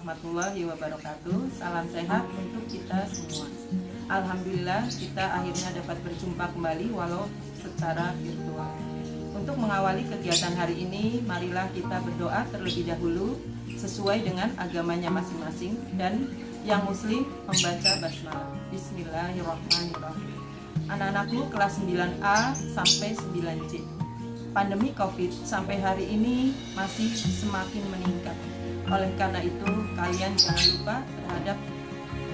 warahmatullahi wabarakatuh. Salam sehat untuk kita semua. Alhamdulillah kita akhirnya dapat berjumpa kembali walau secara virtual. Untuk mengawali kegiatan hari ini, marilah kita berdoa terlebih dahulu sesuai dengan agamanya masing-masing, dan yang muslim membaca basmalah. Bismillahirrahmanirrahim. Anak-anakku kelas 9A sampai 9C. Pandemi Covid sampai hari ini masih semakin meningkat. Oleh karena itu, kalian jangan lupa terhadap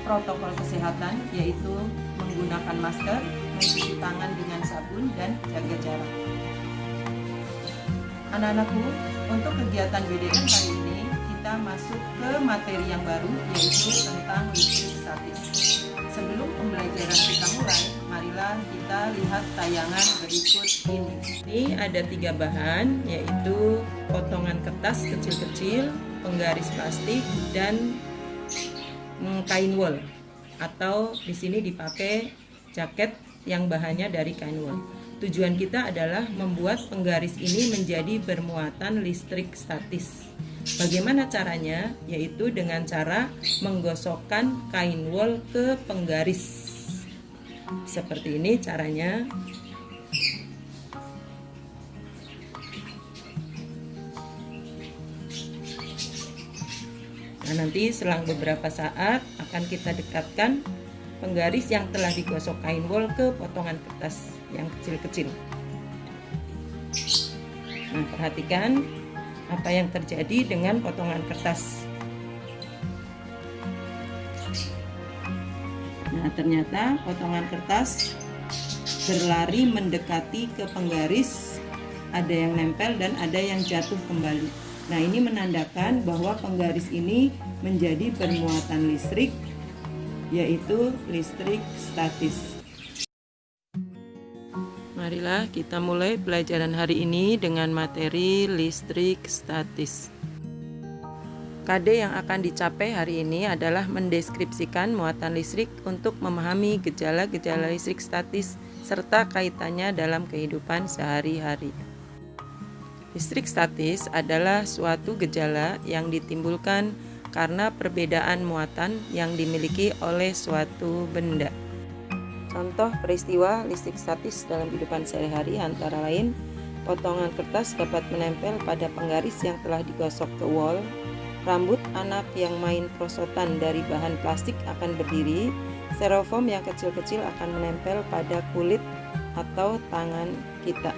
protokol kesehatan, yaitu menggunakan masker, mencuci tangan dengan sabun, dan jaga jarak. Anak-anakku, untuk kegiatan BDN hari ini kita masuk ke materi yang baru, yaitu tentang listrik statis. Sebelum pembelajaran kita mulai, marilah kita lihat tayangan berikut ini. Ini ada 3 bahan, yaitu potongan kertas kecil-kecil, penggaris plastik, dan kain wol, atau di sini dipakai jaket yang bahannya dari kain wol. Tujuan kita adalah membuat penggaris ini menjadi bermuatan listrik statis. Bagaimana caranya? Yaitu dengan cara menggosokkan kain wol ke penggaris. Seperti ini caranya. Nah, nanti selang beberapa saat akan kita dekatkan penggaris yang telah digosok kain wol ke potongan kertas yang kecil-kecil. Nah, perhatikan apa yang terjadi dengan potongan kertas. Nah, ternyata potongan kertas berlari mendekati ke penggaris, ada yang nempel dan ada yang jatuh kembali. Nah, ini menandakan bahwa penggaris ini menjadi bermuatan listrik, yaitu listrik statis. Marilah kita mulai pelajaran hari ini dengan materi listrik statis. KD yang akan dicapai hari ini adalah mendeskripsikan muatan listrik untuk memahami gejala-gejala listrik statis serta kaitannya dalam kehidupan sehari-hari. Listrik statis adalah suatu gejala yang ditimbulkan karena perbedaan muatan yang dimiliki oleh suatu benda. Contoh peristiwa listrik statis dalam kehidupan sehari-hari antara lain, potongan kertas dapat menempel pada penggaris yang telah digosok ke wol, rambut anak yang main prosotan dari bahan plastik akan berdiri, styrofoam yang kecil-kecil akan menempel pada kulit atau tangan kita.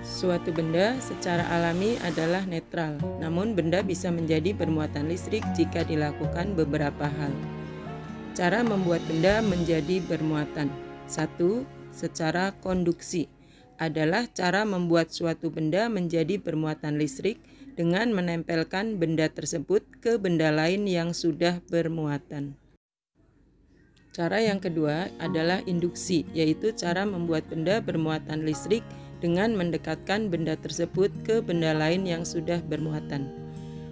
Suatu benda secara alami adalah netral, namun benda bisa menjadi bermuatan listrik jika dilakukan beberapa hal. Cara membuat benda menjadi bermuatan. 1. Secara konduksi adalah cara membuat suatu benda menjadi bermuatan listrik dengan menempelkan benda tersebut ke benda lain yang sudah bermuatan. Cara yang kedua adalah induksi, yaitu cara membuat benda bermuatan listrik dengan mendekatkan benda tersebut ke benda lain yang sudah bermuatan.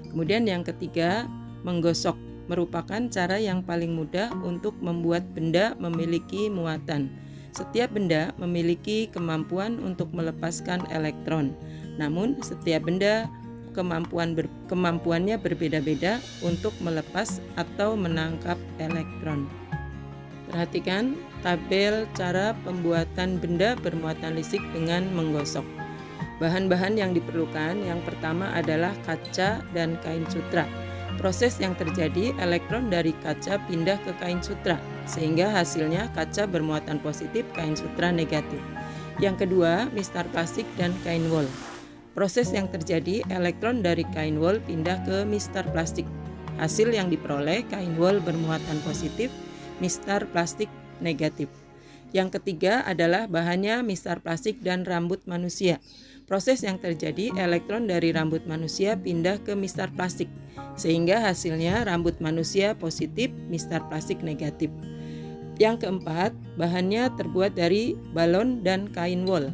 Kemudian yang ketiga, menggosok merupakan cara yang paling mudah untuk membuat benda memiliki muatan. Setiap benda memiliki kemampuan untuk melepaskan elektron. Namun setiap benda kemampuannya berbeda-beda untuk melepas atau menangkap elektron. Perhatikan tabel cara pembuatan benda bermuatan listrik dengan menggosok. Bahan-bahan yang diperlukan yang pertama adalah kaca dan kain sutra. Proses yang terjadi, elektron dari kaca pindah ke kain sutra, sehingga hasilnya kaca bermuatan positif, kain sutra negatif. Yang kedua, mistar plastik dan kain wol. Proses yang terjadi, elektron dari kain wol pindah ke mistar plastik. Hasil yang diperoleh, kain wol bermuatan positif, mistar plastik negatif. Yang ketiga adalah bahannya mistar plastik dan rambut manusia. Proses yang terjadi, elektron dari rambut manusia pindah ke mistar plastik, sehingga hasilnya rambut manusia positif, mistar plastik negatif. Yang keempat, bahannya terbuat dari balon dan kain wol.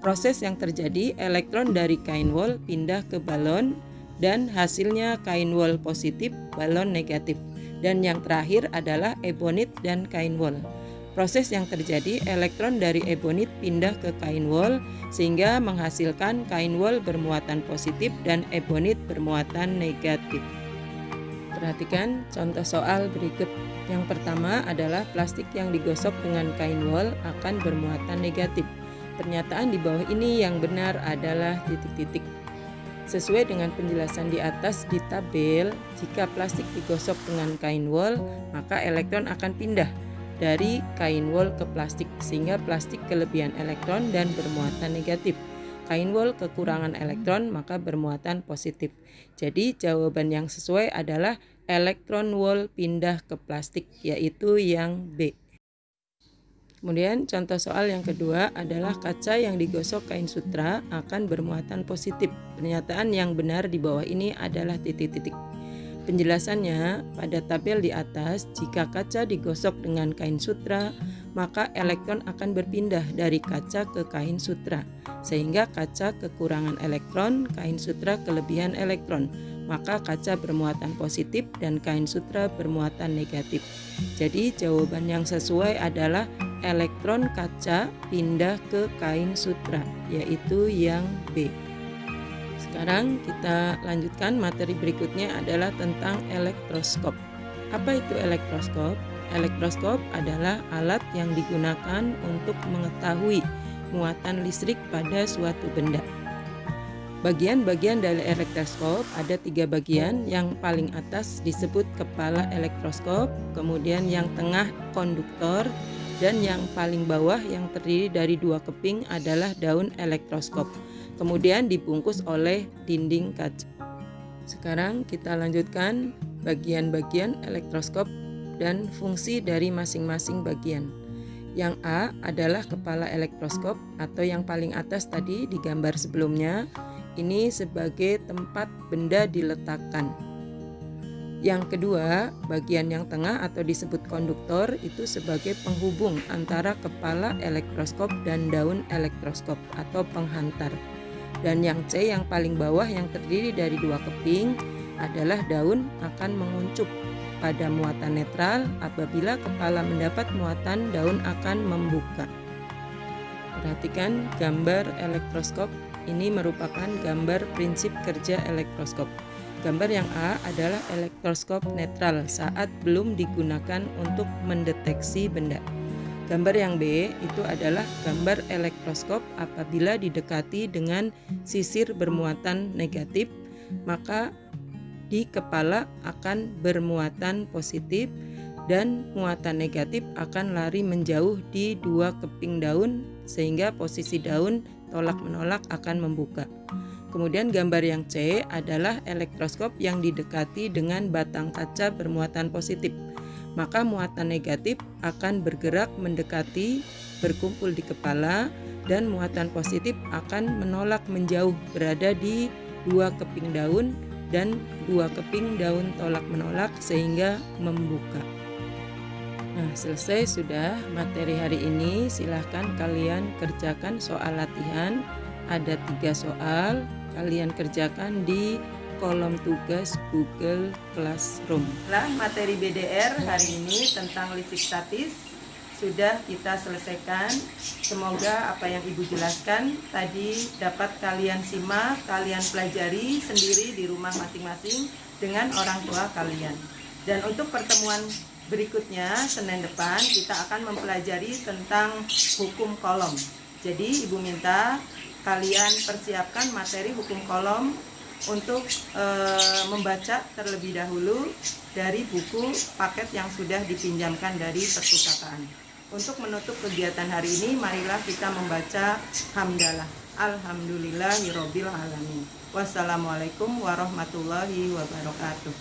Proses yang terjadi, elektron dari kain wol pindah ke balon dan hasilnya kain wol positif, balon negatif. Dan yang terakhir adalah ebonit dan kain wol. Proses yang terjadi, elektron dari ebonit pindah ke kain wol sehingga menghasilkan kain wol bermuatan positif dan ebonit bermuatan negatif. Perhatikan contoh soal berikut. Yang pertama adalah plastik yang digosok dengan kain wol akan bermuatan negatif. Pernyataan di bawah ini yang benar adalah titik-titik. Sesuai dengan penjelasan di atas di tabel, jika plastik digosok dengan kain wol, maka elektron akan pindah dari kain wol ke plastik, sehingga plastik kelebihan elektron dan bermuatan negatif. Kain wol kekurangan elektron, maka bermuatan positif. Jadi jawaban yang sesuai adalah elektron wol pindah ke plastik, yaitu yang B. Kemudian contoh soal yang kedua adalah kaca yang digosok kain sutra akan bermuatan positif. Pernyataan yang benar di bawah ini adalah titik-titik. Penjelasannya pada tabel di atas, jika kaca digosok dengan kain sutra, maka elektron akan berpindah dari kaca ke kain sutra, sehingga kaca kekurangan elektron, kain sutra kelebihan elektron, maka kaca bermuatan positif dan kain sutra bermuatan negatif. Jadi jawaban yang sesuai adalah elektron kaca pindah ke kain sutra, yaitu yang B. Sekarang kita lanjutkan, materi berikutnya adalah tentang elektroskop. Apa itu elektroskop? Elektroskop adalah alat yang digunakan untuk mengetahui muatan listrik pada suatu benda. Bagian-bagian dari elektroskop ada 3 bagian. Yang paling atas disebut kepala elektroskop, kemudian yang tengah konduktor, dan yang paling bawah yang terdiri dari 2 keping adalah daun elektroskop. Kemudian dibungkus oleh dinding kaca. Sekarang kita lanjutkan bagian-bagian elektroskop dan fungsi dari masing-masing bagian. Yang A adalah kepala elektroskop atau yang paling atas tadi di gambar sebelumnya. Ini sebagai tempat benda diletakkan. Yang kedua, bagian yang tengah atau disebut konduktor itu sebagai penghubung antara kepala elektroskop dan daun elektroskop atau penghantar. Dan yang C yang paling bawah yang terdiri dari 2 keping adalah daun akan menguncup pada muatan netral. Apabila kepala mendapat muatan, daun akan membuka. Perhatikan gambar elektroskop. Ini merupakan gambar prinsip kerja elektroskop. Gambar yang A adalah elektroskop netral saat belum digunakan untuk mendeteksi benda. Gambar yang B itu adalah gambar elektroskop apabila didekati dengan sisir bermuatan negatif, maka di kepala akan bermuatan positif dan muatan negatif akan lari menjauh di 2 keping daun sehingga posisi daun tolak-menolak akan membuka. Kemudian gambar yang C adalah elektroskop yang didekati dengan batang kaca bermuatan positif. Maka muatan negatif akan bergerak mendekati, berkumpul di kepala, dan muatan positif akan menolak menjauh berada di 2 keping daun dan 2 keping daun tolak menolak sehingga membuka. Nah, selesai sudah materi hari ini. Silahkan kalian kerjakan soal latihan. Ada 3 soal, kalian kerjakan di kolom tugas Google Classroom. Nah, materi BDR hari ini tentang listrik statis sudah kita selesaikan. Semoga apa yang Ibu jelaskan tadi dapat kalian simak, kalian pelajari sendiri di rumah masing-masing dengan orang tua kalian. Dan untuk pertemuan berikutnya, Senin depan, kita akan mempelajari tentang hukum kolom. Jadi Ibu minta kalian persiapkan materi hukum kolom untuk membaca terlebih dahulu dari buku paket yang sudah dipinjamkan dari perpustakaan. Untuk menutup kegiatan hari ini, marilah kita membaca hamdalah. Alhamdulillahirobbil alamin. Wassalamualaikum warahmatullahi wabarakatuh.